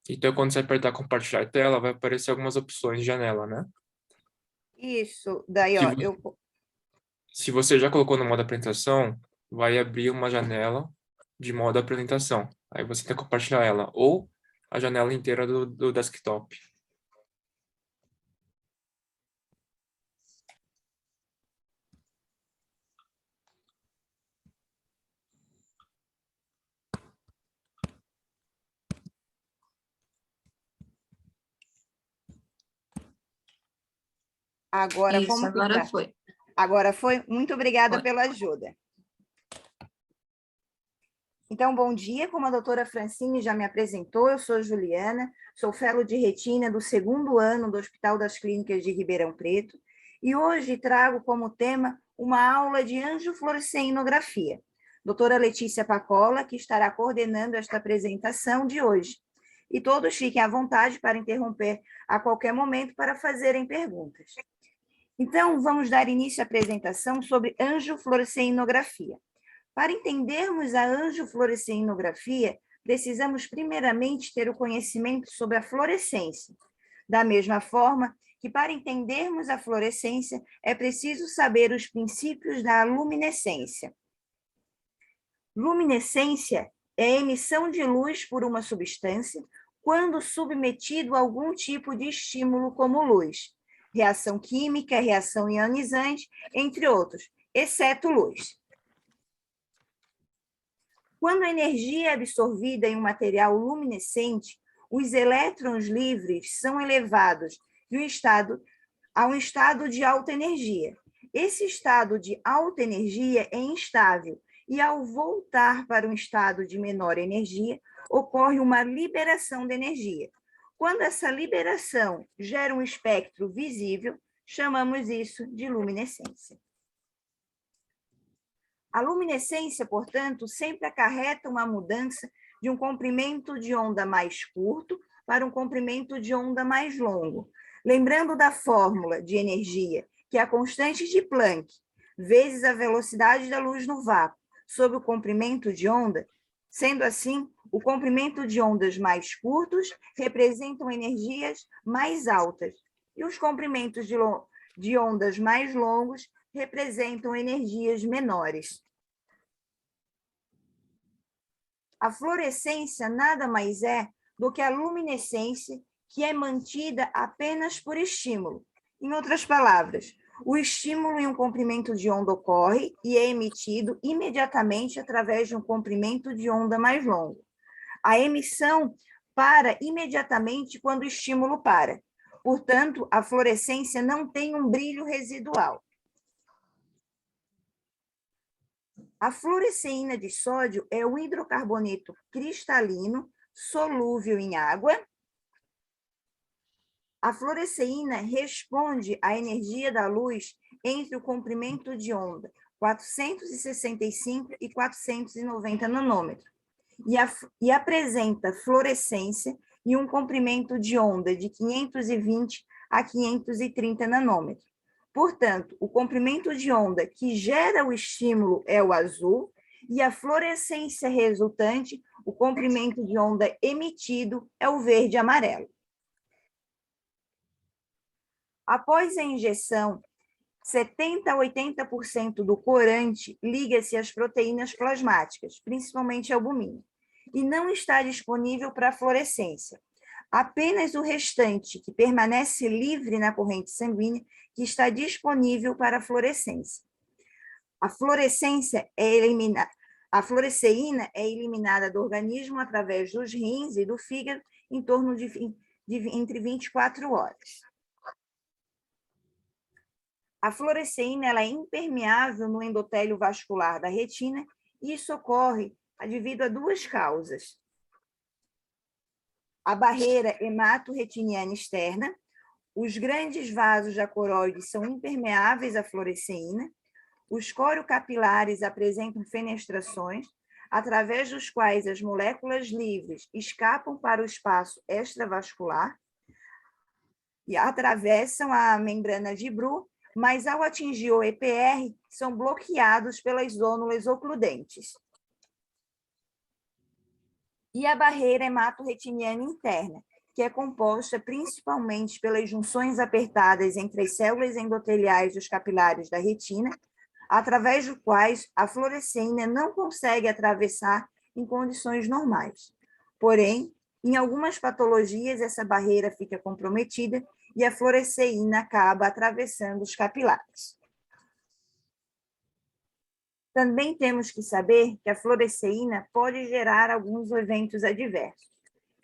Então, quando você apertar compartilhar tela, vai aparecer algumas opções de janela, né? Isso, daí, Se, ó, vo- se você já colocou no modo apresentação, vai abrir uma janela de modo apresentação. Aí você tem que compartilhar ela, ou a janela inteira do desktop. agora Isso, como que agora tá? foi. Agora foi? Muito obrigada Foi. pela ajuda. Então, bom dia, como a doutora Francine já me apresentou, eu sou Juliana, sou fellow de retina do 2º ano do Hospital das Clínicas de Ribeirão Preto, e hoje trago como tema uma aula de angiofluoresceinografia. Doutora Letícia Pacola, que estará coordenando esta apresentação de hoje. E todos fiquem à vontade para interromper a qualquer momento para fazerem perguntas. Então, vamos dar início à apresentação sobre angiofluoresceinografia. Para entendermos a angiofluoresceinografia, precisamos primeiramente ter o conhecimento sobre a fluorescência. Da mesma forma que para entendermos a fluorescência, é preciso saber os princípios da luminescência. Luminescência é a emissão de luz por uma substância quando submetido a algum tipo de estímulo como luz, reação química, reação ionizante, entre outros, exceto luz. Quando a energia é absorvida em um material luminescente, os elétrons livres são elevados de um estado a um estado de alta energia. Esse estado de alta energia é instável e, ao voltar para um estado de menor energia, ocorre uma liberação de energia. Quando essa liberação gera um espectro visível, chamamos isso de luminescência. A luminescência, portanto, sempre acarreta uma mudança de um comprimento de onda mais curto para um comprimento de onda mais longo. Lembrando da fórmula de energia, que é a constante de Planck, vezes a velocidade da luz no vácuo, sobre o comprimento de onda, sendo assim, o comprimento de ondas mais curtos representam energias mais altas, e os comprimentos de ondas mais longos representam energias menores. A fluorescência nada mais é do que a luminescência, que é mantida apenas por estímulo. Em outras palavras, o estímulo em um comprimento de onda ocorre e é emitido imediatamente através de um comprimento de onda mais longo. A emissão para imediatamente quando o estímulo para. Portanto, a fluorescência não tem um brilho residual. A fluoresceína de sódio é o hidrocarboneto cristalino solúvel em água. A fluoresceína responde à energia da luz entre o comprimento de onda 465 e 490 nanômetros e apresenta fluorescência em um comprimento de onda de 520 a 530 nanômetros. Portanto, o comprimento de onda que gera o estímulo é o azul e a fluorescência resultante, o comprimento de onda emitido, é o verde-amarelo. Após a injeção, 70% a 80% do corante liga-se às proteínas plasmáticas, principalmente a albumina, e não está disponível para a fluorescência. Apenas o restante, que permanece livre na corrente sanguínea, que está disponível para a fluorescência. A fluorescência é eliminada. A fluoresceína é eliminada do organismo através dos rins e do fígado em torno de entre 24 horas. A fluoresceína ela é impermeável no endotélio vascular da retina e isso ocorre devido a duas causas. A barreira hemato-retiniana externa, os grandes vasos da coroide são impermeáveis à fluoresceína, os coriocapilares apresentam fenestrações, através dos quais as moléculas livres escapam para o espaço extravascular e atravessam a membrana de Bru, mas ao atingir o EPR, são bloqueados pelas zônulas ocludentes. e a barreira hematorretiniana interna, que é composta principalmente pelas junções apertadas entre as células endoteliais dos capilares da retina, através dos quais a fluoresceína não consegue atravessar em condições normais. Porém, em algumas patologias, essa barreira fica comprometida e a fluoresceína acaba atravessando os capilares. Também temos que saber que a fluoresceína pode gerar alguns eventos adversos.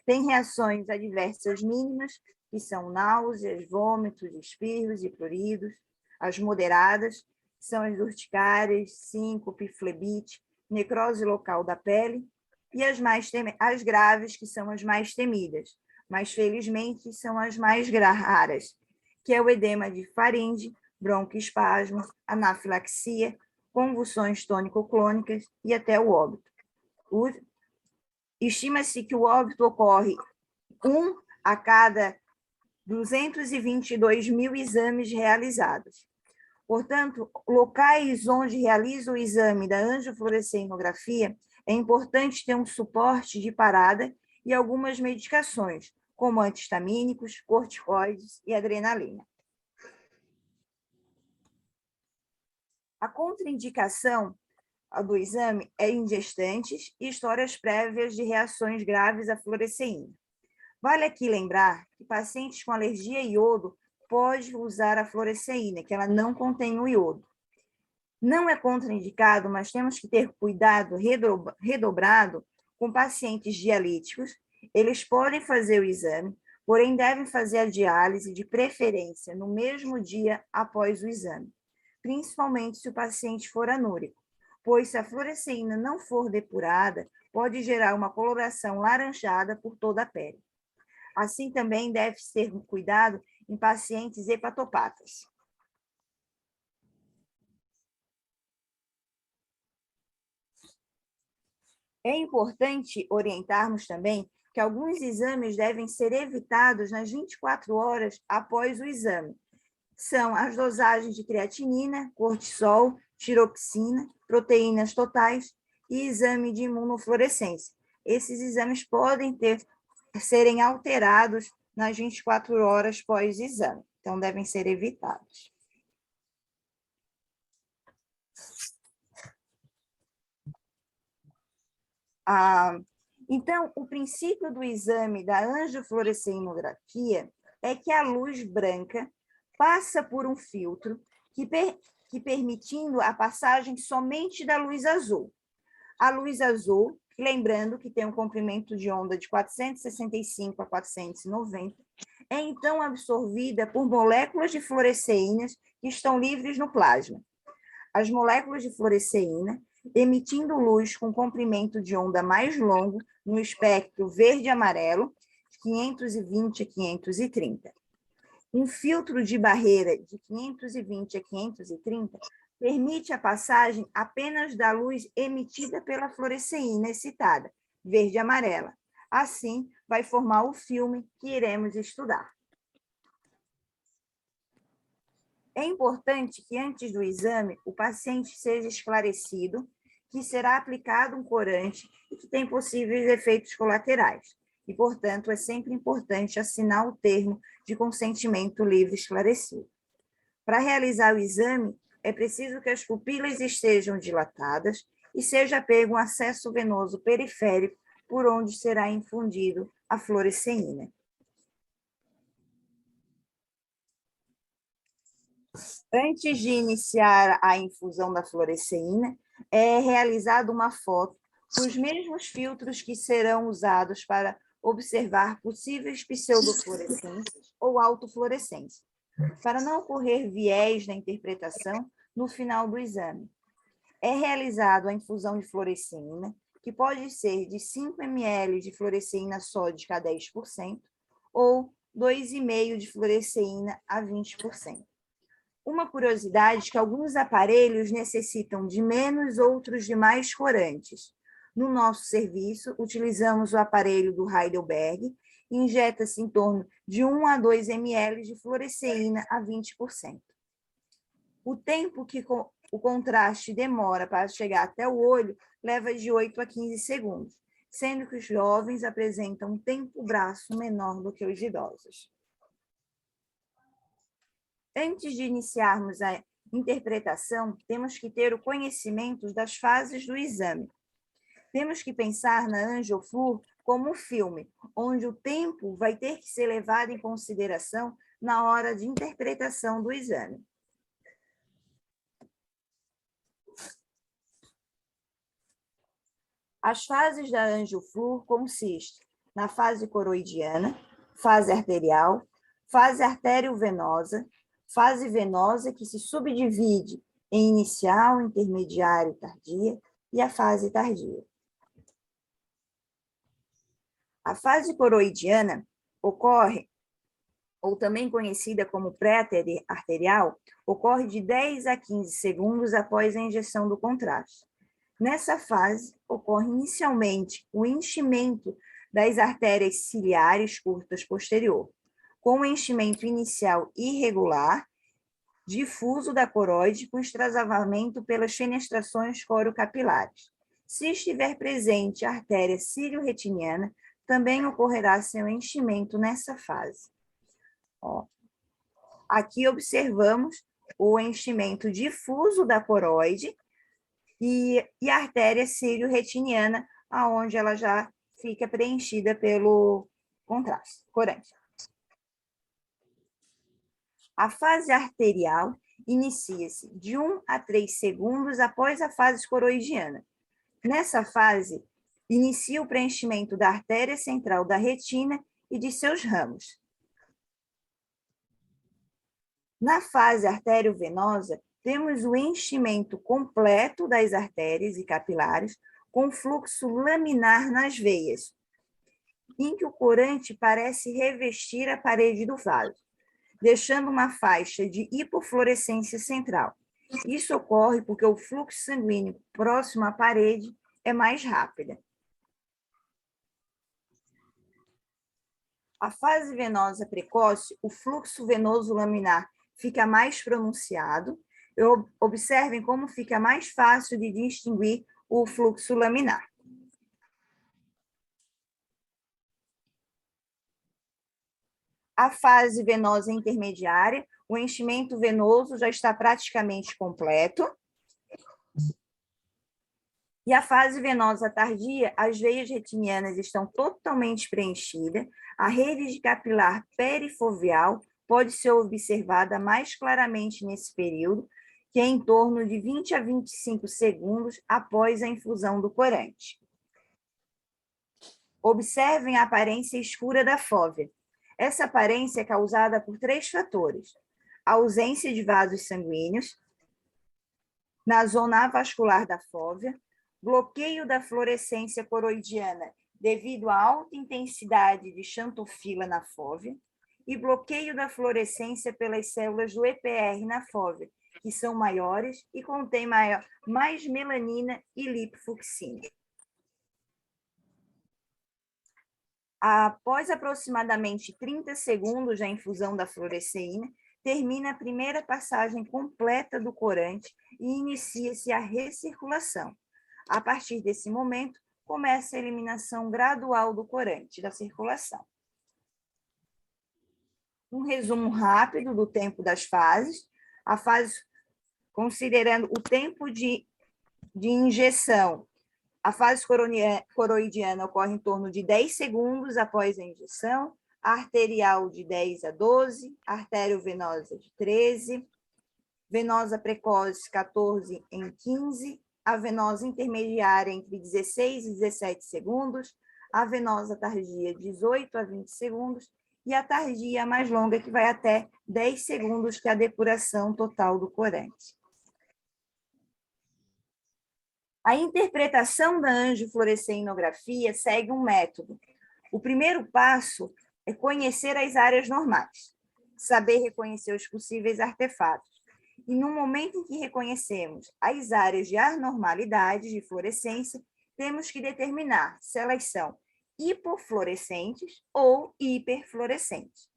Tem reações adversas mínimas, que são náuseas, vômitos, espirros e pruridos. As moderadas são as urticárias, síncope, flebite, necrose local da pele. E as graves, que são as mais temidas, mas felizmente são as mais raras, que é o edema de faringe, broncoespasmo, anafilaxia, convulsões tônico-clônicas e até o óbito. Estima-se que o óbito ocorre 1 a cada 222 mil exames realizados. Portanto, locais onde realiza o exame da angiofluoresceínografia, é importante ter um suporte de parada e algumas medicações, como antihistamínicos, corticoides e adrenalina. A contraindicação do exame é em gestantes e histórias prévias de reações graves à fluoresceína. Vale aqui lembrar que pacientes com alergia a iodo podem usar a fluoresceína, que ela não contém o iodo. Não é contraindicado, mas temos que ter cuidado redobrado com pacientes dialíticos. Eles podem fazer o exame, porém devem fazer a diálise de preferência no mesmo dia após o exame, principalmente se o paciente for anúrico, pois se a fluoresceína não for depurada, pode gerar uma coloração laranjada por toda a pele. Assim também deve ser cuidado em pacientes hepatopatas. É importante orientarmos também que alguns exames devem ser evitados nas 24 horas após o exame. São as dosagens de creatinina, cortisol, tiroxina, proteínas totais e exame de imunofluorescência. Esses exames podem serem alterados nas 24 horas pós-exame, então devem ser evitados. Então, o princípio do exame da angiofluoresceínografia é que a luz branca passa por um filtro que permitindo a passagem somente da luz azul. A luz azul, lembrando que tem um comprimento de onda de 465 a 490, é então absorvida por moléculas de fluoresceínas que estão livres no plasma. As moléculas de fluoresceína, emitindo luz com comprimento de onda mais longo no espectro verde-amarelo, 520 a 530. Um filtro de barreira de 520 a 530 permite a passagem apenas da luz emitida pela fluoresceína excitada, verde-amarela. Assim, vai formar o filme que iremos estudar. É importante que, antes do exame, o paciente seja esclarecido que será aplicado um corante e que tem possíveis efeitos colaterais. E, portanto, é sempre importante assinar o termo de consentimento livre esclarecido. Para realizar o exame, é preciso que as pupilas estejam dilatadas e seja pego um acesso venoso periférico por onde será infundido a fluoresceína. Antes de iniciar a infusão da fluoresceína, é realizada uma foto com os mesmos filtros que serão usados para observar possíveis pseudofluorescências ou autofluorescências, para não ocorrer viés na interpretação no final do exame. É realizada a infusão de fluoresceína, que pode ser de 5 ml de fluoresceína sódica a 10% ou 2,5 de fluoresceína a 20%. Uma curiosidade é que alguns aparelhos necessitam de menos, outros de mais corantes. No nosso serviço, utilizamos o aparelho do Heidelberg, e injeta-se em torno de 1 a 2 ml de fluoresceína a 20%. O tempo que o contraste demora para chegar até o olho leva de 8 a 15 segundos. sendo que os jovens apresentam um tempo-braço menor do que os idosos. Antes de iniciarmos a interpretação, temos que ter o conhecimento das fases do exame. Temos que pensar na angioflúor como um filme, onde o tempo vai ter que ser levado em consideração na hora de interpretação do exame. As fases da angioflúor consistem na fase coroidiana, fase arterial, fase arteriovenosa, fase venosa que se subdivide em inicial, intermediária e tardia, e a fase tardia. A fase coroidiana ocorre, ou também conhecida como pré-arterial, ocorre de 10 a 15 segundos após a injeção do contraste. Nessa fase, ocorre inicialmente o enchimento das artérias ciliares curtas posterior, com o enchimento inicial irregular, difuso da coroide com extravasamento pelas fenestrações corocapilares. Se estiver presente a artéria cílio-retiniana, também ocorrerá seu enchimento nessa fase. Aqui observamos o enchimento difuso da coroide e a artéria cílio-retiniana, aonde ela já fica preenchida pelo contraste, corante. A fase arterial inicia-se de 1 a 3 segundos após a fase coroidiana. Nessa fase, inicia o preenchimento da artéria central da retina e de seus ramos. Na fase arteriovenosa, temos o enchimento completo das artérias e capilares com fluxo laminar nas veias, em que o corante parece revestir a parede do vaso, deixando uma faixa de hipofluorescência central. Isso ocorre porque o fluxo sanguíneo próximo à parede é mais rápido. A fase venosa precoce, o fluxo venoso laminar fica mais pronunciado. Observem como fica mais fácil de distinguir o fluxo laminar. A fase venosa intermediária, o enchimento venoso já está praticamente completo. E a fase venosa tardia, as veias retinianas estão totalmente preenchidas, a rede de capilar perifoveal pode ser observada mais claramente nesse período, que é em torno de 20 a 25 segundos após a infusão do corante. Observem a aparência escura da fóvea. Essa aparência é causada por 3 fatores: a ausência de vasos sanguíneos na zona avascular da fóvea, bloqueio da fluorescência coroidiana devido à alta intensidade de xantofila na fóvea e bloqueio da fluorescência pelas células do EPR na fóvea, que são maiores e contêm mais melanina e lipofucsina. Após aproximadamente 30 segundos da infusão da fluoresceína, termina a primeira passagem completa do corante e inicia-se a recirculação. A partir desse momento, começa a eliminação gradual do corante da circulação. Um resumo rápido do tempo das fases. A fase, considerando o tempo de injeção, a fase coroidiana ocorre em torno de 10 segundos após a injeção, a arterial de 10 a 12, a arteriovenosa de 13, venosa precoce 14 em 15, a venosa intermediária entre 16 e 17 segundos, a venosa tardia 18 a 20 segundos e a tardia mais longa que vai até 10 segundos, que é a depuração total do corante. A interpretação da angiofluoresceinografia segue um método. O primeiro passo é conhecer as áreas normais, saber reconhecer os possíveis artefatos. E no momento em que reconhecemos as áreas de anormalidade de fluorescência, temos que determinar se elas são hipofluorescentes ou hiperfluorescentes.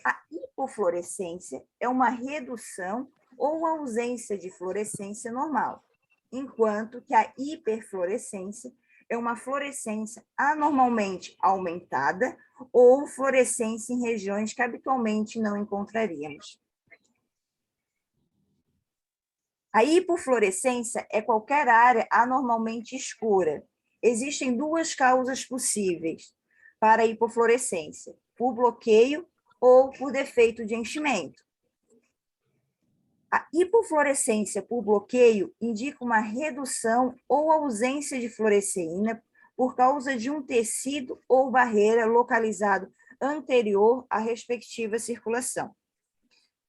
A hipofluorescência é uma redução ou ausência de fluorescência normal, enquanto que a hiperfluorescência é uma fluorescência anormalmente aumentada ou fluorescência em regiões que habitualmente não encontraríamos. A hipofluorescência é qualquer área anormalmente escura. Existem duas causas possíveis para a hipofluorescência: por bloqueio ou por defeito de enchimento. A hipofluorescência por bloqueio indica uma redução ou ausência de fluoresceína por causa de um tecido ou barreira localizado anterior à respectiva circulação.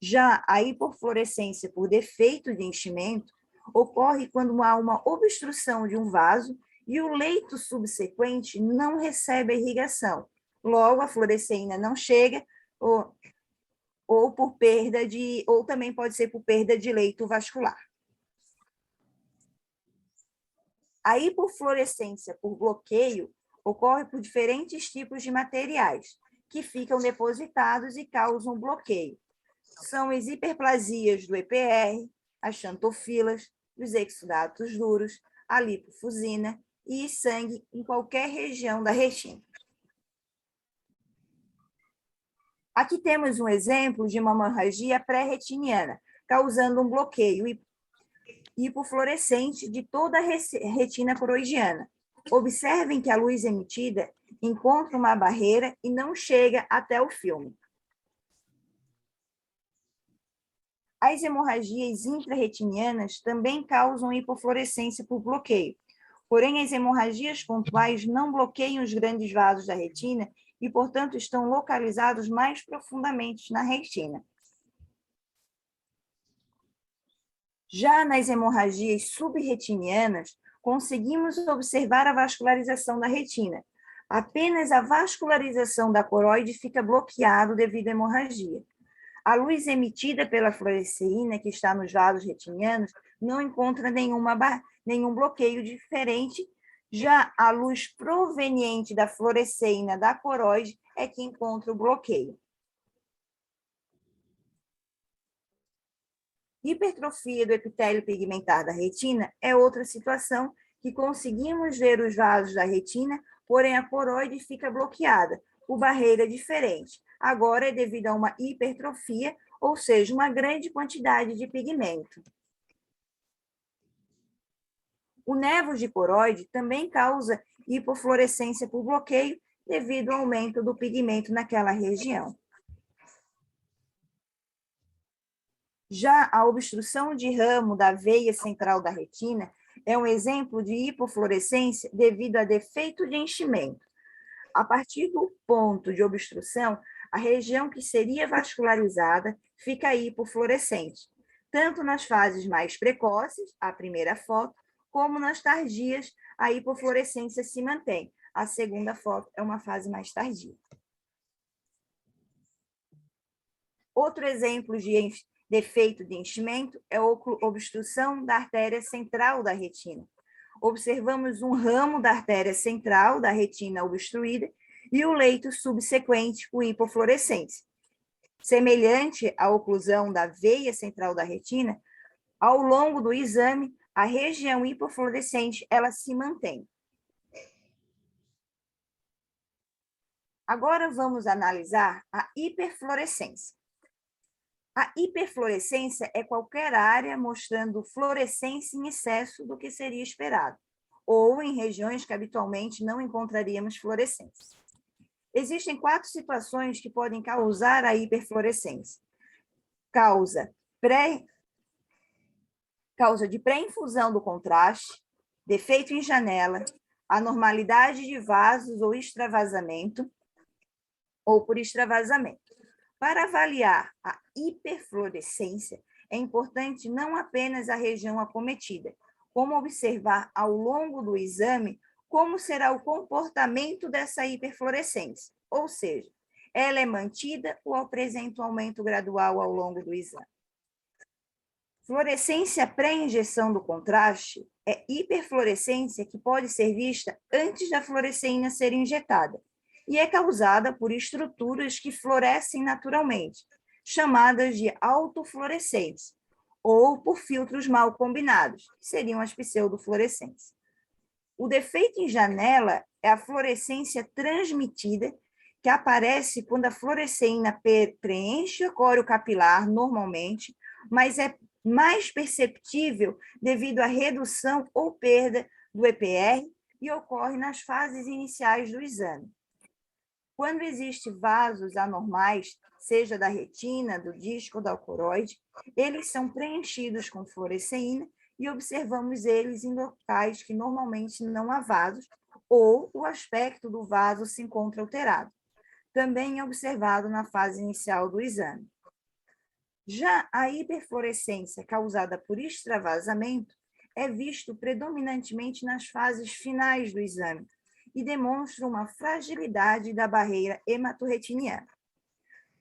Já a hipofluorescência por defeito de enchimento ocorre quando há uma obstrução de um vaso e o leito subsequente não recebe a irrigação. Logo, a fluoresceína não chega, ou também pode ser por perda de leito vascular. A hipofluorescência por bloqueio ocorre por diferentes tipos de materiais que ficam depositados e causam bloqueio. São as hiperplasias do EPR, as xantofilas, os exudatos duros, a lipofusina e sangue em qualquer região da retina. Aqui temos um exemplo de uma hemorragia pré-retiniana, causando um bloqueio hipofluorescente de toda a retina coroidiana. Observem que a luz emitida encontra uma barreira e não chega até o filme. As hemorragias intrarretinianas também causam hipofluorescência por bloqueio. Porém, as hemorragias pontuais não bloqueiam os grandes vasos da retina e, portanto, estão localizados mais profundamente na retina. Já nas hemorragias subretinianas, conseguimos observar a vascularização da retina. Apenas a vascularização da coroide fica bloqueada devido à hemorragia. A luz emitida pela fluoresceína, que está nos vasos retinianos, não encontra nenhum bloqueio diferente. Já a luz proveniente da fluoresceína da coroide é que encontra o bloqueio. Hipertrofia do epitélio pigmentar da retina é outra situação que conseguimos ver os vasos da retina, porém a coroide fica bloqueada por barreira diferente. Agora é devido a uma hipertrofia, ou seja, uma grande quantidade de pigmento. O névoa de coroide também causa hipofluorescência por bloqueio devido ao aumento do pigmento naquela região. Já a obstrução de ramo da veia central da retina é um exemplo de hipofluorescência devido a defeito de enchimento. A partir do ponto de obstrução, a região que seria vascularizada fica hipofluorescente, tanto nas fases mais precoces, a primeira foto, como nas tardias, a hipofluorescência se mantém. A segunda foto é uma fase mais tardia. Outro exemplo de defeito de enchimento é a obstrução da artéria central da retina. Observamos um ramo da artéria central da retina obstruída e o leito subsequente com hipofluorescência. Semelhante à oclusão da veia central da retina, ao longo do exame, a região hipofluorescente ela se mantém. Agora vamos analisar a hiperfluorescência. A hiperfluorescência é qualquer área mostrando fluorescência em excesso do que seria esperado, ou em regiões que habitualmente não encontraríamos fluorescência. Existem 4 situações que podem causar a hiperfluorescência. Causa de pré-infusão do contraste, defeito em janela, anormalidade de vasos ou extravasamento, ou por extravasamento. Para avaliar a hiperfluorescência, é importante não apenas a região acometida, como observar ao longo do exame como será o comportamento dessa hiperfluorescência, ou seja, ela é mantida ou apresenta um aumento gradual ao longo do exame. Fluorescência pré-injeção do contraste é hiperfluorescência que pode ser vista antes da fluoresceína ser injetada e é causada por estruturas que fluorescem naturalmente, chamadas de autofluorescentes, ou por filtros mal combinados, que seriam as pseudofluorescências. O defeito em janela é a fluorescência transmitida, que aparece quando a fluoresceína preenche o coro capilar normalmente, mas é mais perceptível devido à redução ou perda do EPR e ocorre nas fases iniciais do exame. Quando existem vasos anormais, seja da retina, do disco ou da coroide, eles são preenchidos com fluoresceína e observamos eles em locais que normalmente não há vasos ou o aspecto do vaso se encontra alterado. Também é observado na fase inicial do exame. Já a hiperfluorescência causada por extravasamento é visto predominantemente nas fases finais do exame e demonstra uma fragilidade da barreira hematorretiniana.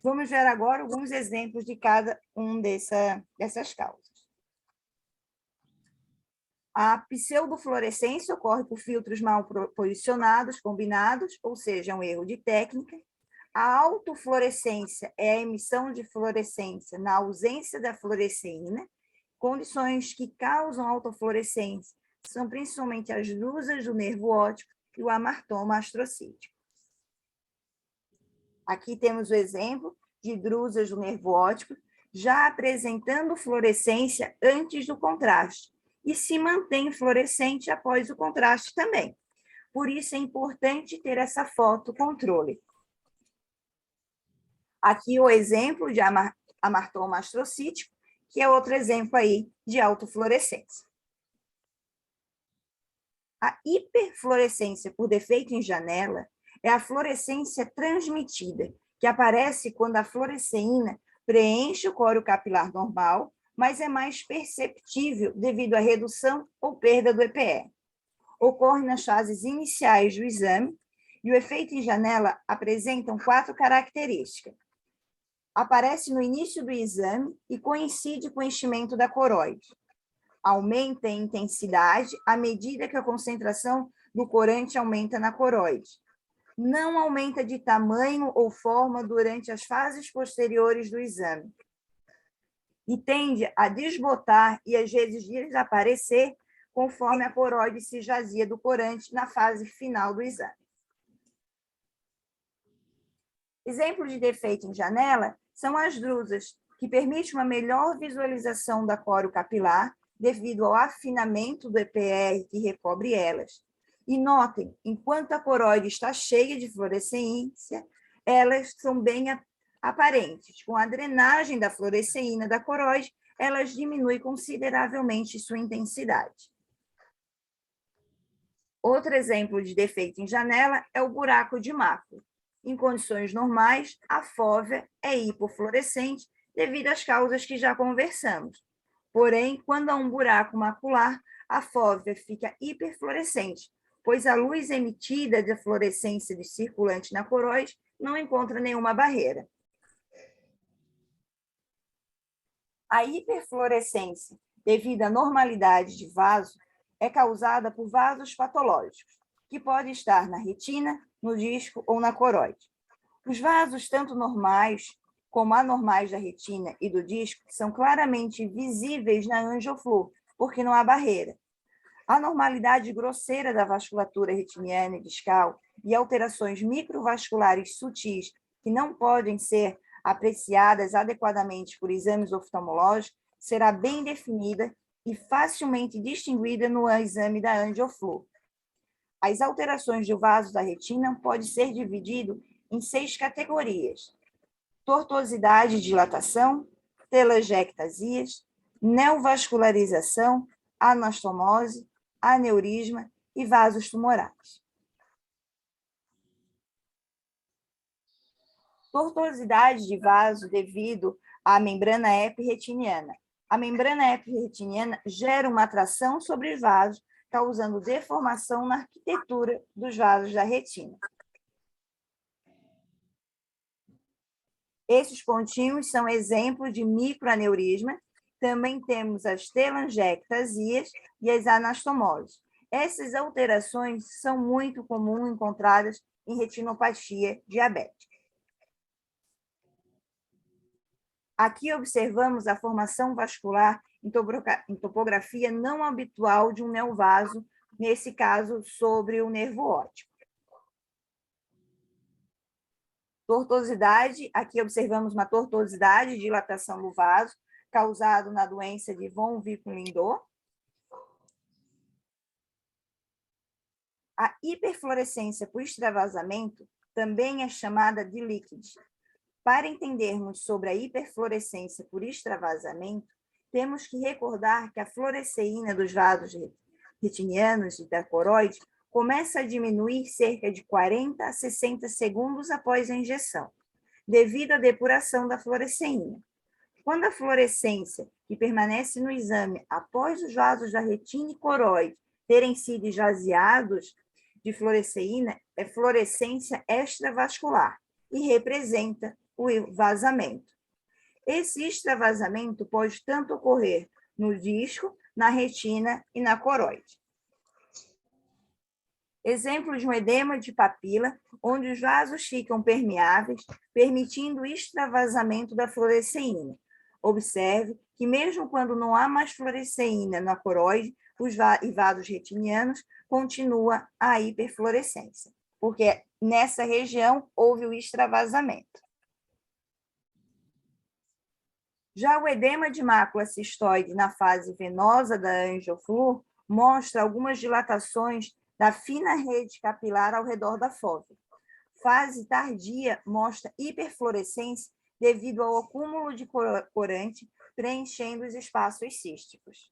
Vamos ver agora alguns exemplos de cada dessas causas. A pseudofluorescência ocorre por filtros mal posicionados, combinados, ou seja, um erro de técnica. A autofluorescência é a emissão de fluorescência na ausência da fluoresceína. Condições que causam autofluorescência são principalmente as drusas do nervo óptico e o amartoma astrocítico. Aqui temos o exemplo de drusas do nervo óptico, já apresentando fluorescência antes do contraste, e se mantém fluorescente após o contraste também. Por isso é importante ter essa foto controle. Aqui o exemplo de amartoma astrocítico, que é outro exemplo aí de autofluorescência. A hiperfluorescência por defeito em janela é a fluorescência transmitida, que aparece quando a fluoresceína preenche o coro capilar normal, mas é mais perceptível devido à redução ou perda do EPR. Ocorre nas fases iniciais do exame e o efeito em janela apresenta 4 características. Aparece no início do exame e coincide com o enchimento da coroide. Aumenta em intensidade à medida que a concentração do corante aumenta na coroide. Não aumenta de tamanho ou forma durante as fases posteriores do exame. E tende a desbotar e, às vezes, desaparecer conforme a coroide se esvazia do corante na fase final do exame. Exemplos de defeito em janela são as drusas, que permitem uma melhor visualização da coro capilar devido ao afinamento do EPR que recobre elas. E notem, enquanto a coroide está cheia de fluorescência, elas são bem aparentes. Com a drenagem da fluoresceína da coroide, elas diminuem consideravelmente sua intensidade. Outro exemplo de defeito em janela é o buraco de mácula. Em condições normais, a fóvea é hipofluorescente devido às causas que já conversamos. Porém, quando há um buraco macular, a fóvea fica hiperfluorescente, pois a luz emitida da fluorescência de circulante na coroide não encontra nenhuma barreira. A hiperfluorescência, devido à normalidade de vaso, é causada por vasos patológicos, que podem estar na retina, no disco ou na coroide. Os vasos, tanto normais como anormais da retina e do disco, são claramente visíveis na angioflúor, porque não há barreira. A normalidade grosseira da vasculatura retiniana e discal e alterações microvasculares sutis que não podem ser apreciadas adequadamente por exames oftalmológicos será bem definida e facilmente distinguida no exame da angioflúor. As alterações do vaso da retina podem ser divididas em 6 categorias: tortuosidade e dilatação, telangiectasias, neovascularização, anastomose, aneurisma e vasos tumorais. Tortuosidade de vaso devido à membrana epirretiniana. A membrana epirretiniana gera uma atração sobre os vasos, causando deformação na arquitetura dos vasos da retina. Esses pontinhos são exemplos de microaneurisma. Também temos as telangiectasias e as anastomoses. Essas alterações são muito comuns encontradas em retinopatia diabética. Aqui observamos a formação vascular em topografia não habitual de um neovaso nesse caso, sobre o nervo óptico. Tortuosidade, aqui observamos uma tortuosidade, dilatação do vaso, causado na doença de von Wickel-Lindau. A hiperfluorescência por extravasamento também é chamada de leakage. Para entendermos sobre a hiperfluorescência por extravasamento, temos que recordar que a fluoresceína dos vasos retinianos e da coroide começa a diminuir cerca de 40 a 60 segundos após a injeção, devido à depuração da fluoresceína. Quando a fluorescência que permanece no exame após os vasos da retina e coroide terem sido esvaziados de fluoresceína, é fluorescência extravascular e representa o vazamento. Esse extravasamento pode tanto ocorrer no disco, na retina e na coroide. Exemplo de um edema de papila, onde os vasos ficam permeáveis, permitindo o extravasamento da fluoresceína. Observe que mesmo quando não há mais fluoresceína na coroide e vasos retinianos, continua a hiperfluorescência, porque nessa região houve o extravasamento. Já o edema de mácula cistoide na fase venosa da angioflúor mostra algumas dilatações da fina rede capilar ao redor da fóvea. Fase tardia mostra hiperfluorescência devido ao acúmulo de corante preenchendo os espaços císticos.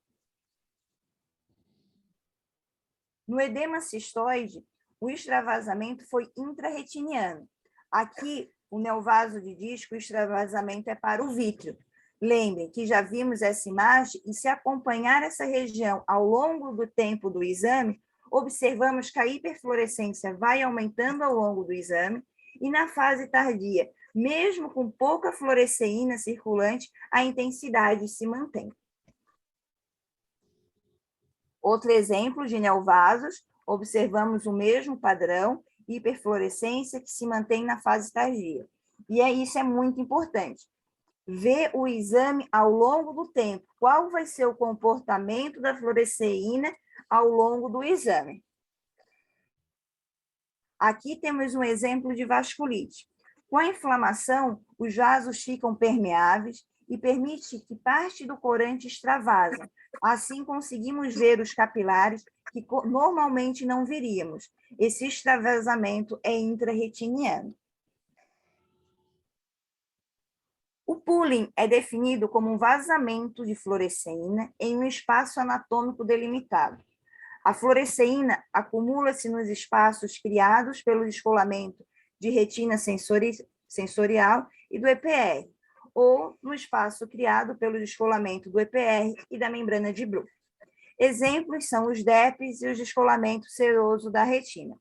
No edema cistoide, o extravasamento foi intrarretiniano. Aqui, o neovaso de disco, o extravasamento é para o vítreo. Lembrem que já vimos essa imagem e se acompanhar essa região ao longo do tempo do exame, observamos que a hiperfluorescência vai aumentando ao longo do exame e na fase tardia, mesmo com pouca fluoresceína circulante, a intensidade se mantém. Outro exemplo de neovasos, observamos o mesmo padrão, hiperfluorescência que se mantém na fase tardia. E isso é muito importante. Ver o exame ao longo do tempo. Qual vai ser o comportamento da fluoresceína ao longo do exame? Aqui temos um exemplo de vasculite. Com a inflamação, os vasos ficam permeáveis e permite que parte do corante extravasa. Assim, conseguimos ver os capilares que normalmente não veríamos. Esse extravasamento é intrarretiniano. O pooling é definido como um vazamento de fluoresceína em um espaço anatômico delimitado. A fluoresceína acumula-se nos espaços criados pelo descolamento de retina sensorial e do EPR, ou no espaço criado pelo descolamento do EPR e da membrana de Bruch. Exemplos são os DEPs e o descolamento seroso da retina.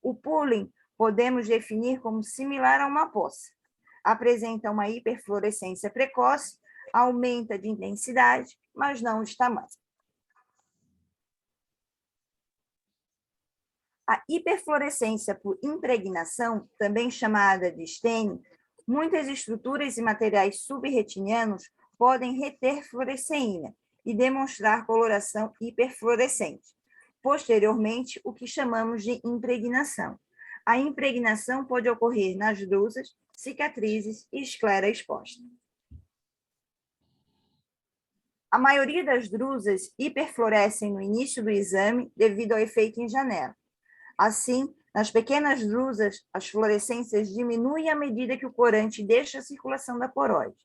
O pooling podemos definir como similar a uma poça. Apresenta uma hiperfluorescência precoce, aumenta de intensidade, mas não de tamanho. A hiperfluorescência por impregnação, também chamada de staining, muitas estruturas e materiais subretinianos podem reter fluoresceína e demonstrar coloração hiperfluorescente. Posteriormente, o que chamamos de impregnação. A impregnação pode ocorrer nas drusas, cicatrizes e esclera exposta. A maioria das drusas hiperfluorescem no início do exame devido ao efeito em janela. Assim, nas pequenas drusas, as fluorescências diminuem à medida que o corante deixa a circulação da coroide.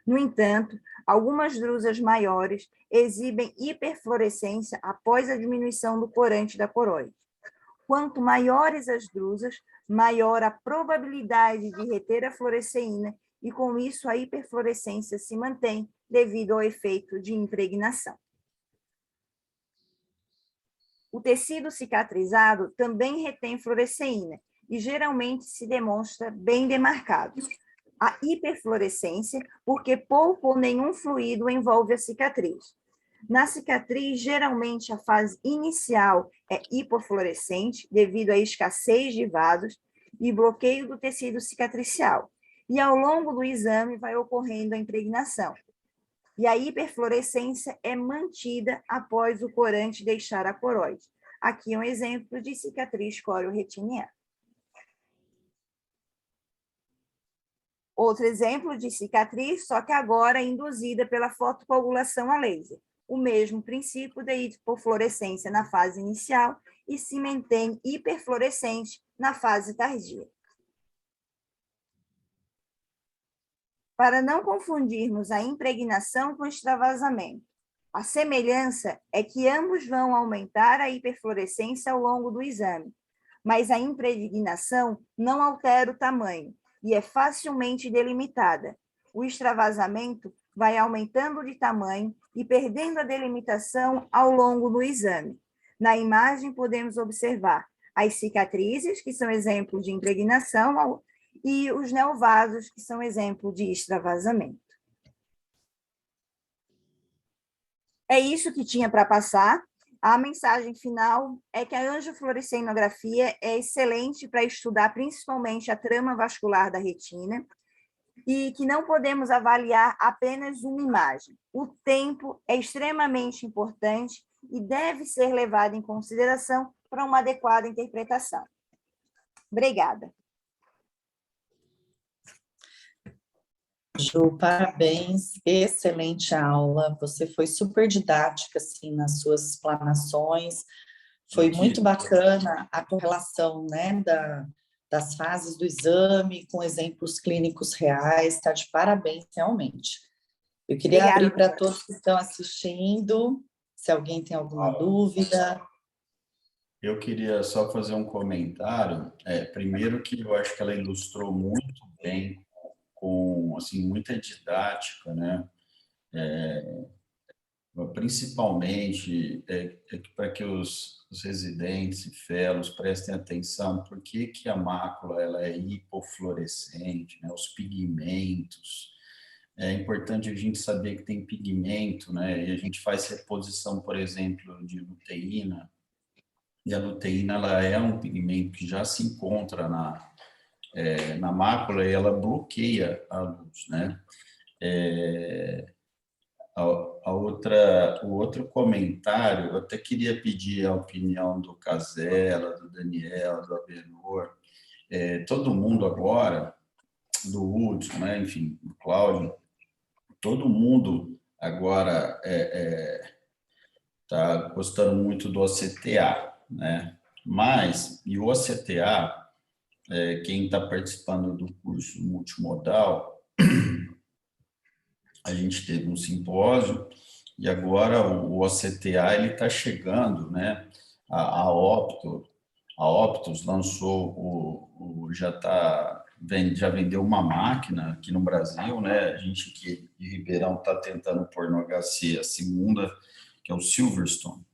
No entanto, algumas drusas maiores exibem hiperfluorescência após a diminuição do corante da coroide. Quanto maiores as drusas, maior a probabilidade de reter a fluoresceína e, com isso, a hiperfluorescência se mantém devido ao efeito de impregnação. O tecido cicatrizado também retém fluoresceína e geralmente se demonstra bem demarcado. A hiperfluorescência, porque pouco ou nenhum fluido envolve a cicatriz. Na cicatriz, geralmente a fase inicial é hipofluorescente devido à escassez de vasos e bloqueio do tecido cicatricial. E ao longo do exame vai ocorrendo a impregnação. E a hiperfluorescência é mantida após o corante deixar a coroide. Aqui um exemplo de cicatriz coreo-retiniana. Outro exemplo de cicatriz, só que agora induzida pela fotocoagulação a laser. O mesmo princípio da hipofluorescência na fase inicial e se mantém hiperfluorescente na fase tardia. Para não confundirmos a impregnação com extravasamento, a semelhança é que ambos vão aumentar a hiperfluorescência ao longo do exame, mas a impregnação não altera o tamanho e é facilmente delimitada. O extravasamento vai aumentando de tamanho e perdendo a delimitação ao longo do exame. Na imagem, podemos observar as cicatrizes, que são exemplos de impregnação, e os neovasos, que são exemplo de extravasamento. É isso que tinha para passar. A mensagem final é que a angiofluorescenografia é excelente para estudar principalmente a trama vascular da retina e que não podemos avaliar apenas uma imagem. O tempo é extremamente importante e deve ser levado em consideração para uma adequada interpretação. Obrigada. Ju, parabéns, excelente aula, você foi super didática, assim, nas suas explanações, foi muito bacana a correlação, né, das fases do exame com exemplos clínicos reais, está de parabéns, realmente. Eu queria Obrigada, abrir para doutora. todos que estão assistindo, se alguém tem alguma dúvida. Eu queria só fazer um comentário. Primeiro que eu acho que ela ilustrou muito bem, com assim, muita didática, né? Principalmente para que os residentes e fellows prestem atenção por que a mácula ela é hipofluorescente, né? Os pigmentos. É importante a gente saber que tem pigmento, né? E a gente faz reposição, por exemplo, de luteína, e a luteína ela é um pigmento que já se encontra na mácula e ela bloqueia a luz, né? O outro comentário, eu até queria pedir a opinião do Casella, do Daniel, do Abenor, todo mundo agora, do Hudson, né? Enfim, do Cláudio, todo mundo agora está gostando muito do OCTA, né? Mas, e o OCTA, quem está participando do curso multimodal, a gente teve um simpósio e agora o OCTA ele está chegando, né? A Optos lançou já vendeu uma máquina aqui no Brasil, né? A gente aqui de Ribeirão está tentando pôr no HC a segunda, que é o Silverstone,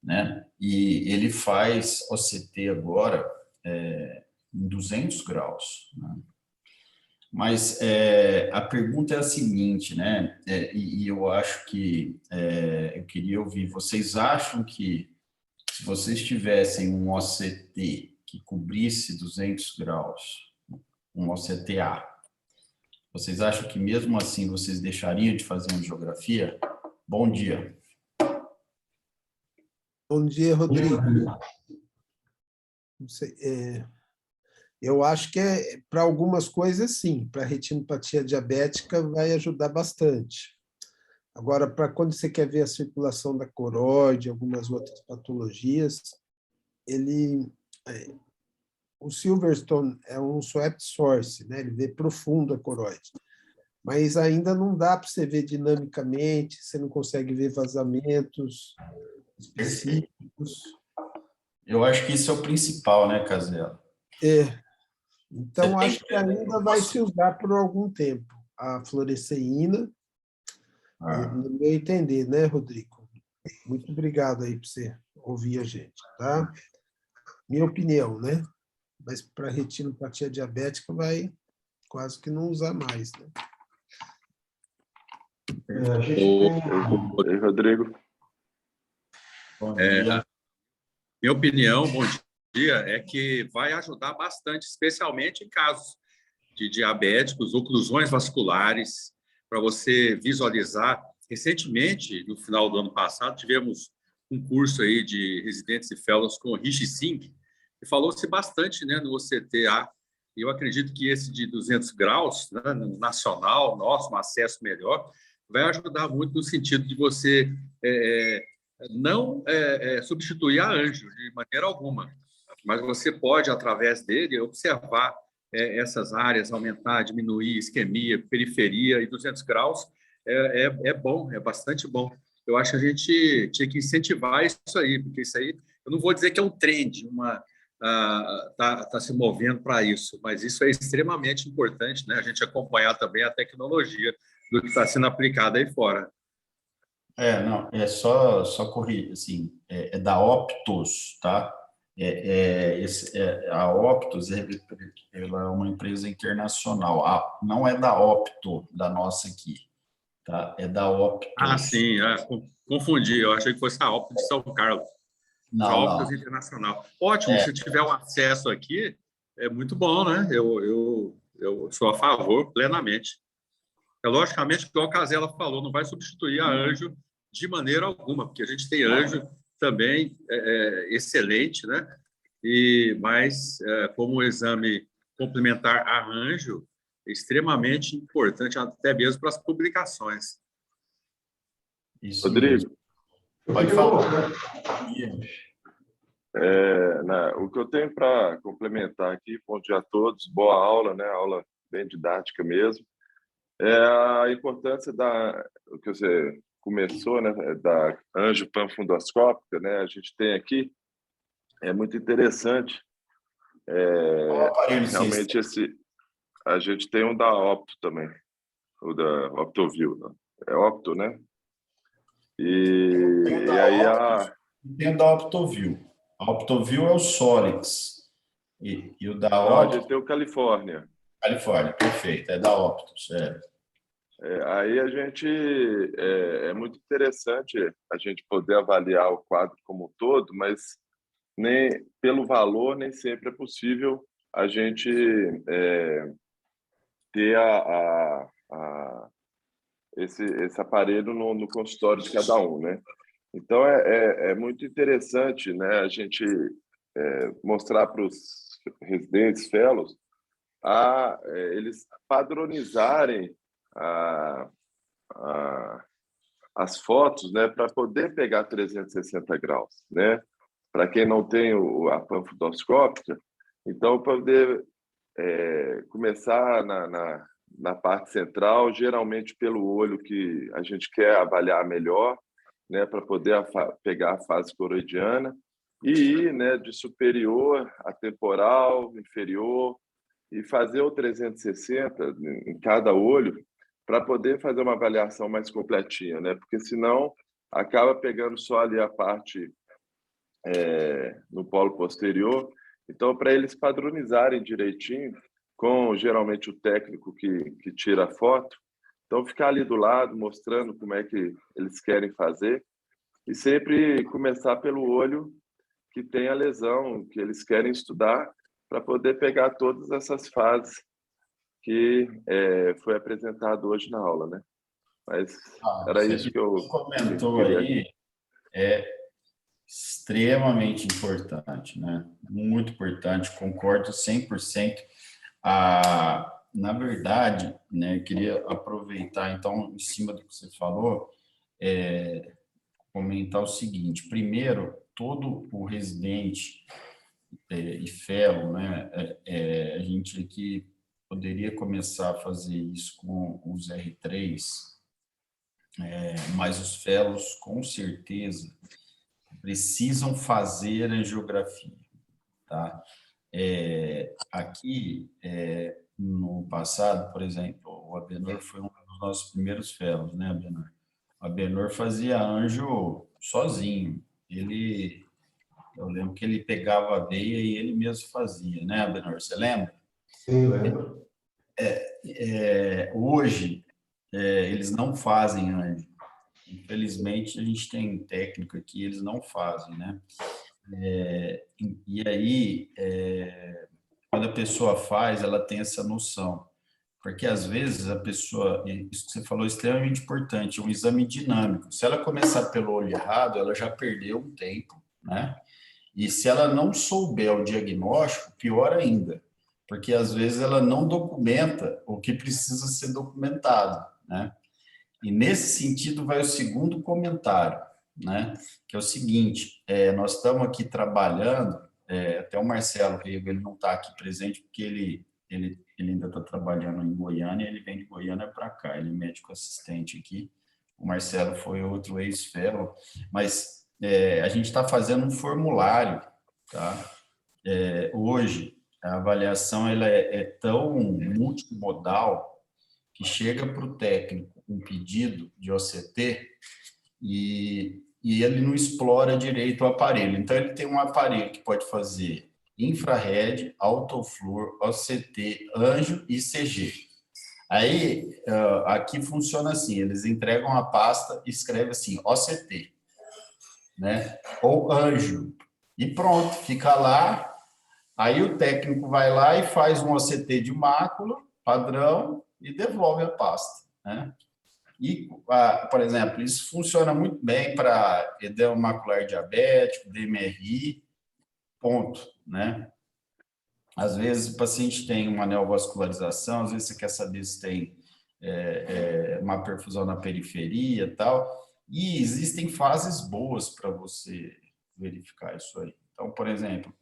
né? E ele faz OCT agora em 200 graus, né? Mas a pergunta é a seguinte, né? E eu acho que eu queria ouvir. Vocês acham que se vocês tivessem um OCT que cobrisse 200 graus, um OCTA, vocês acham que mesmo assim vocês deixariam de fazer angiografia? Bom dia. Bom dia, Rodrigo. Não sei, eu acho que para algumas coisas, sim. Para a retinopatia diabética vai ajudar bastante. Agora, para quando você quer ver a circulação da coroide, algumas outras patologias, o Silverstone é um swept source, né? Ele vê profundo a coroide. Mas ainda não dá para você ver dinamicamente, você não consegue ver vazamentos específicos. Eu acho que isso é o principal, né, Casella? Então, acho que ainda vai se usar por algum tempo a fluoresceína, no meu entender, né, Rodrigo? Muito obrigado aí por você ouvir a gente, tá? Minha opinião, né? Mas para retinopatia diabética vai quase que não usar mais, né? Oi, Rodrigo. Bom dia. Minha opinião, bom dia, é que vai ajudar bastante, especialmente em casos de diabéticos, oclusões vasculares, para você visualizar. Recentemente, no final do ano passado, tivemos curso aí de residentes e fellows com o Rishi Singh, e falou-se bastante, né, no OCTA. E eu acredito que esse de 200 graus, né, no nacional, nosso, um acesso melhor, vai ajudar muito no sentido de você não substituir a Anjo de maneira alguma, mas você pode, através dele, observar essas áreas, aumentar, diminuir, isquemia, periferia, e 200 graus é bom, é bastante bom. Eu acho que a gente tinha que incentivar isso aí, porque isso aí, eu não vou dizer que é um trend, tá se movendo para isso, mas isso é extremamente importante, né? A gente acompanhar também a tecnologia do que está sendo aplicado aí fora. Não, é só corrigir, assim, é da Optos, tá? A Optos, ela é uma empresa internacional, não é da Opto, da nossa aqui, tá? É da Optos. Ah, sim, confundi, eu achei que fosse a Optos de São Carlos. A Optos Internacional. Ótimo, se tiver um acesso aqui, é muito bom, né? Eu sou a favor plenamente. Logicamente, como a Casella falou, não vai substituir a Anjo de maneira alguma, porque a gente tem Anjo também excelente, né? Mas como exame complementar a Anjo, é extremamente importante, até mesmo para as publicações. Isso Rodrigo, mesmo. Pode falar. O que eu tenho para complementar aqui, bom dia a todos, boa aula, né? Aula bem didática mesmo. A importância o que você começou, né? Da anjo panfundoscópica, né? A gente tem aqui, é muito interessante. Realmente a gente tem um da Opto também, o da Optoview, né? É Opto, né? E aí tem o da Optoview. A Optoview é o Solix. E o da Não, a Opto... gente tem o Califórnia. Califórnia, perfeito. É da Optus, Aí a gente... É muito interessante a gente poder avaliar o quadro como um todo, mas nem pelo valor nem sempre é possível a gente ter esse aparelho no consultório de cada um, né? Então é muito interessante, né, a gente mostrar para os residentes, fellows, eles padronizarem as fotos, né, para poder pegar 360 graus, né? Para quem não tem a panfundoscópica, então poder começar na parte central, geralmente pelo olho que a gente quer avaliar melhor, né, para poder pegar a fase coroidiana, e ir, né, de superior a temporal, inferior, e fazer o 360 em cada olho, para poder fazer uma avaliação mais completinha, né? Porque senão acaba pegando só ali a parte no polo posterior. Então, para eles padronizarem direitinho, com geralmente o técnico que tira a foto, então ficar ali do lado, mostrando como é que eles querem fazer, e sempre começar pelo olho que tem a lesão, que eles querem estudar, para poder pegar todas essas fases que foi apresentado hoje na aula, né? Mas era isso que eu comentou queria. Aí é extremamente importante, né? Muito importante, concordo 100%. Na verdade, né, eu queria aproveitar, então, em cima do que você falou, comentar o seguinte: primeiro, todo o residente e fellow, né, a gente aqui poderia começar a fazer isso com os R3, mas os fellows, com certeza, precisam fazer angiografia, tá? Aqui, no passado, por exemplo, o Abenor foi um dos nossos primeiros fellows, né, Abenor? O Abenor fazia anjo sozinho. Eu lembro que ele pegava a veia e ele mesmo fazia, né, Abenor? Você lembra? Sim, lembro. Hoje, eles não fazem anjo. Infelizmente, a gente tem técnico aqui, eles não fazem, né? E aí, quando a pessoa faz, ela tem essa noção. porque às vezes a pessoa, isso que você falou é extremamente importante, um exame dinâmico. Se ela começar pelo olho errado, ela já perdeu um tempo, né? E se ela não souber o diagnóstico, pior ainda, porque às vezes ela não documenta o que precisa ser documentado, né? E nesse sentido vai o segundo comentário, né? Que é o seguinte: nós estamos aqui trabalhando, até o Marcelo Rego, ele não está aqui presente porque ele ainda está trabalhando em Goiânia, ele vem de Goiânia para cá, ele é médico assistente aqui. O Marcelo foi outro ex-fellow, mas a gente está fazendo um formulário, tá? Hoje, a avaliação ela é tão multimodal que chega para o técnico um pedido de OCT e ele não explora direito o aparelho. Então, ele tem um aparelho que pode fazer infrared, autofluor, OCT, anjo e CG. Aí, aqui funciona assim, eles entregam a pasta e escrevem assim, OCT, né? Ou anjo. E pronto, fica lá. Aí o técnico vai lá e faz um OCT de mácula, padrão, e devolve a pasta, né? E, por exemplo, isso funciona muito bem para edema macular diabético, DMRI, ponto, né? Às vezes o paciente tem uma neovascularização, às vezes você quer saber se tem uma perfusão na periferia e tal, e existem fases boas para você verificar isso aí. Então, por exemplo,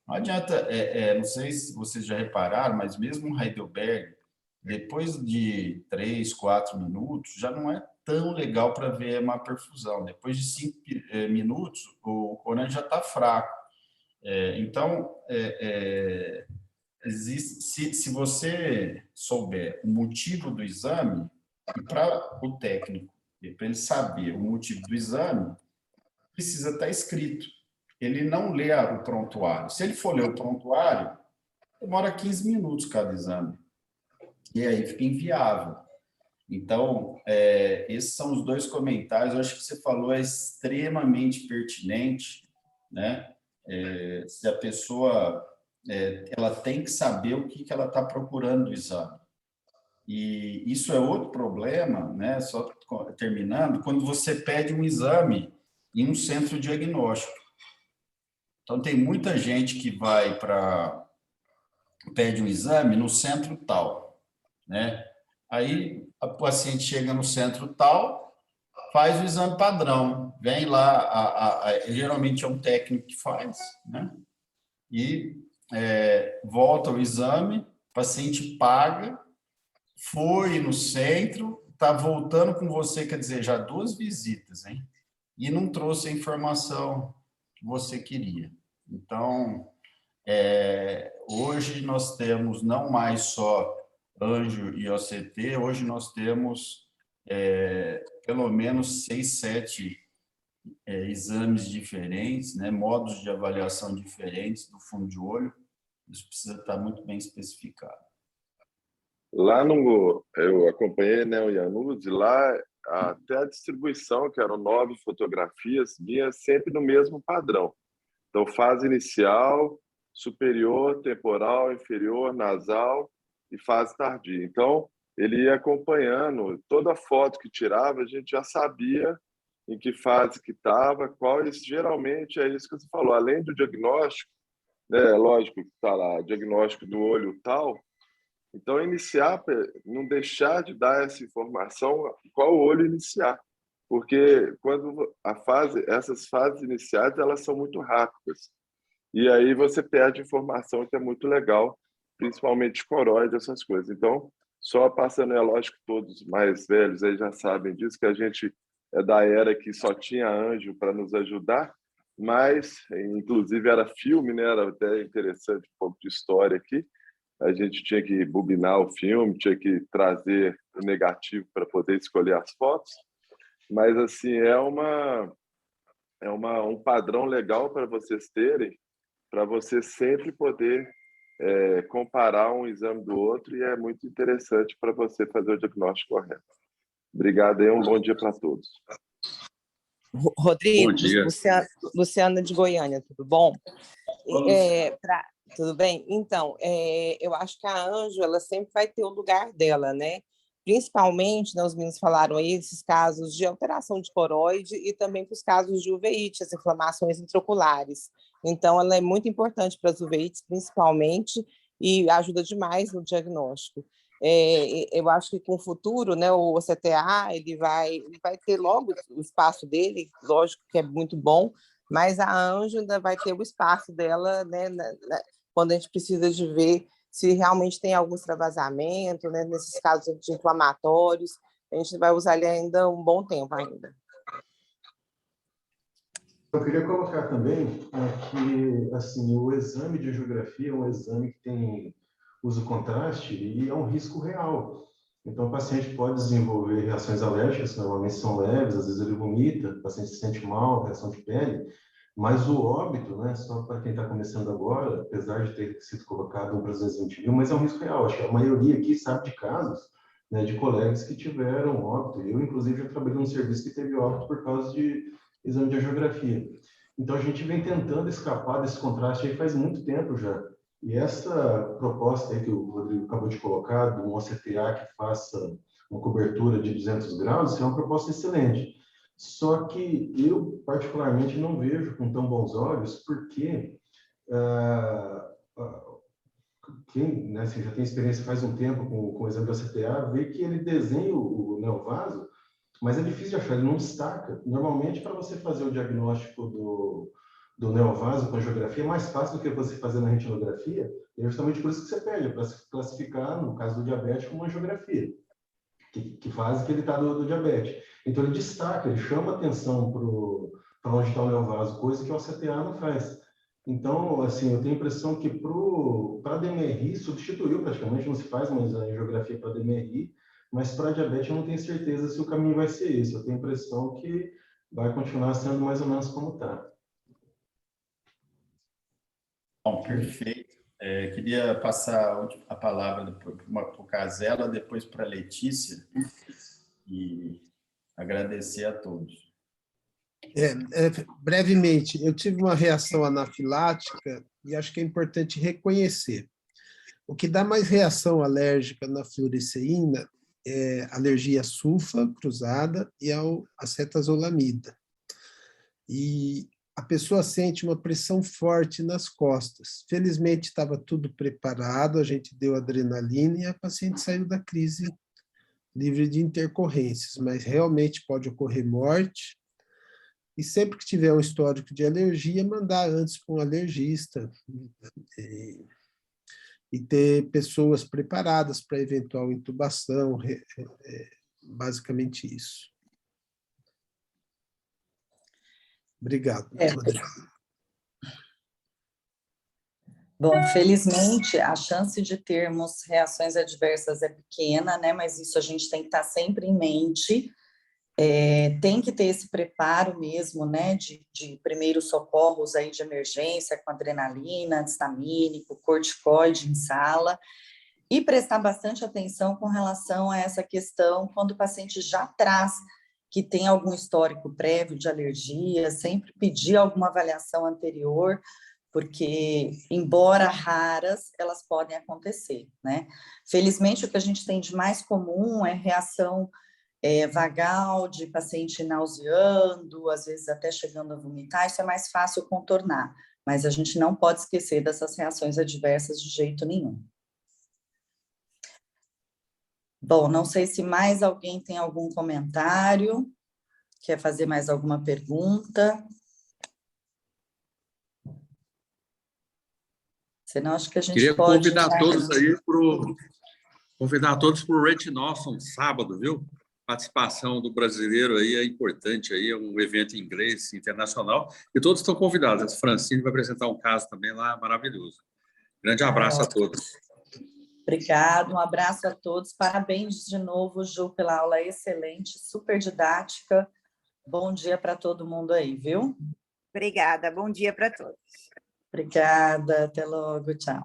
não adianta, não sei se vocês já repararam, mas mesmo o Heidelberg, depois de 3, 4 minutos, já não é tão legal para ver uma perfusão. Depois de 5 minutos, o corante já está fraco. Então, se você souber o motivo do exame, e para o técnico, para ele saber o motivo do exame, precisa estar escrito. Ele não lê o prontuário. Se ele for ler o prontuário, demora 15 minutos cada exame. E aí fica inviável. Então, esses são os dois comentários. Eu acho que você falou é extremamente pertinente, né? Se a pessoa ela tem que saber o que ela está procurando do exame. E isso é outro problema, né? Só terminando, quando você pede um exame em um centro diagnóstico. Então, tem muita gente que vai pede um exame no centro tal, né? Aí, a paciente chega no centro tal, faz o exame padrão, vem lá, geralmente é um técnico que faz, né? E volta o exame, o paciente paga, foi no centro, está voltando com você, quer dizer, já 2 visitas, hein? E não trouxe a informação que você queria. Então, hoje nós temos não mais só anjo e OCT, hoje nós temos pelo menos 6, 7 exames diferentes, né, modos de avaliação diferentes do fundo de olho. Isso precisa estar muito bem especificado. Lá eu acompanhei, né, o Januzzi, lá até a distribuição, que eram 9 fotografias, vinha sempre no mesmo padrão. Então, fase inicial, superior, temporal, inferior, nasal e fase tardia. Então, ele ia acompanhando toda foto que tirava, a gente já sabia em que fase que estava, quais, geralmente é isso que você falou, além do diagnóstico, né, lógico que está lá, diagnóstico do olho tal, então iniciar, não deixar de dar essa informação, qual olho iniciar, porque quando essas fases iniciais, elas são muito rápidas, e aí você perde informação que é muito legal, principalmente coroide, essas coisas. Então, só passando, é lógico que todos mais velhos aí já sabem disso, que a gente é da era que só tinha anjo para nos ajudar, mas, inclusive, era filme, né? Era até interessante um pouco de história aqui. A gente tinha que bobinar o filme, tinha que trazer o negativo para poder escolher as fotos, mas, assim, um padrão legal para vocês terem, para você sempre poder comparar um exame do outro, e é muito interessante para você fazer o diagnóstico correto. Obrigado e um bom dia para todos. Rodrigo, Bom dia. Luciana de Goiânia, tudo bom? Tudo bem? Então, eu acho que a Anjo, ela sempre vai ter o lugar dela, né? Principalmente, né, os meninos falaram aí, esses casos de alteração de coroide e também para os casos de uveíte, as inflamações intraoculares. Então, ela é muito importante para as uveites, principalmente, e ajuda demais no diagnóstico. Eu acho que com o futuro, né, o CTA, ele vai ter logo o espaço dele, lógico que é muito bom, mas a Anjo ainda vai ter o espaço dela, né, quando a gente precisa de ver se realmente tem algum extravasamento, né, nesses casos inflamatórios, a gente vai usar ele ainda um bom tempo ainda. Eu queria colocar também que assim, o exame de angiografia é um exame que usa o contraste e é um risco real. Então, o paciente pode desenvolver reações alérgicas, que normalmente são leves, às vezes ele vomita, o paciente se sente mal, reação de pele, mas o óbito, né, só para quem está começando agora, apesar de ter sido colocado 1 para 220 mil, mas é um risco real. Acho que a maioria aqui sabe de casos, né, de colegas que tiveram óbito. Eu, inclusive, já trabalhei num serviço que teve óbito por causa de exame de angiografia. Então, a gente vem tentando escapar desse contraste aí faz muito tempo já. E essa proposta aí que o Rodrigo acabou de colocar, de um OCTA que faça uma cobertura de 200 graus, é uma proposta excelente. Só que eu, particularmente, não vejo com tão bons olhos, porque quem, né, assim, já tem experiência faz um tempo com o exame do OCTA, vê que ele desenha o neovaso, mas é difícil de achar, ele não destaca. Normalmente, para você fazer o diagnóstico do neovaso com angiografia, é mais fácil do que você fazer na retinografia, e é justamente por isso que você pede, para se classificar, no caso do diabetes, como angiografia, que faz que ele está do diabetes. Então, ele destaca, ele chama atenção para onde está o neovaso, coisa que o OCTA não faz. Então, assim, eu tenho a impressão que para DMRI, substituiu praticamente, não se faz mais a angiografia para DMRI, mas para diabetes eu não tenho certeza se o caminho vai ser esse. Eu tenho a impressão que vai continuar sendo mais ou menos como está. Bom, perfeito. Queria passar a palavra para o Casella, depois para a Letícia, e agradecer a todos. Brevemente, eu tive uma reação anafilática e acho que é importante reconhecer. O que dá mais reação alérgica na fluoresceína é alergia à sulfa cruzada e ao acetazolamida. E a pessoa sente uma pressão forte nas costas. Felizmente, estava tudo preparado, a gente deu adrenalina e a paciente saiu da crise livre de intercorrências, mas realmente pode ocorrer morte. E sempre que tiver um histórico de alergia, mandar antes para um alergista e ter pessoas preparadas para eventual intubação, basicamente isso. Obrigado. Bom, felizmente, a chance de termos reações adversas é pequena, né? Mas isso a gente tem que estar sempre em mente. Tem que ter esse preparo mesmo, né? De primeiros socorros aí de emergência, com adrenalina, antistamínico, corticoide em sala, e prestar bastante atenção com relação a essa questão quando o paciente já traz que tem algum histórico prévio de alergia, sempre pedir alguma avaliação anterior, porque, embora raras, elas podem acontecer, né? Felizmente, o que a gente tem de mais comum é reação vagal, de paciente nauseando, às vezes até chegando a vomitar, isso é mais fácil contornar, mas a gente não pode esquecer dessas reações adversas de jeito nenhum. Bom, não sei se mais alguém tem algum comentário, quer fazer mais alguma pergunta. Senão, acho que a gente Queria pode... convidar todos para o Retinófon sábado, viu? Participação do brasileiro aí é importante, aí é um evento em inglês internacional, e todos estão convidados. A Francine vai apresentar um caso também lá maravilhoso. Grande abraço a todos. Obrigada, um abraço a todos. Parabéns de novo, Ju, pela aula excelente, super didática. Bom dia para todo mundo aí, viu? Obrigada, bom dia para todos. Obrigada, até logo, tchau.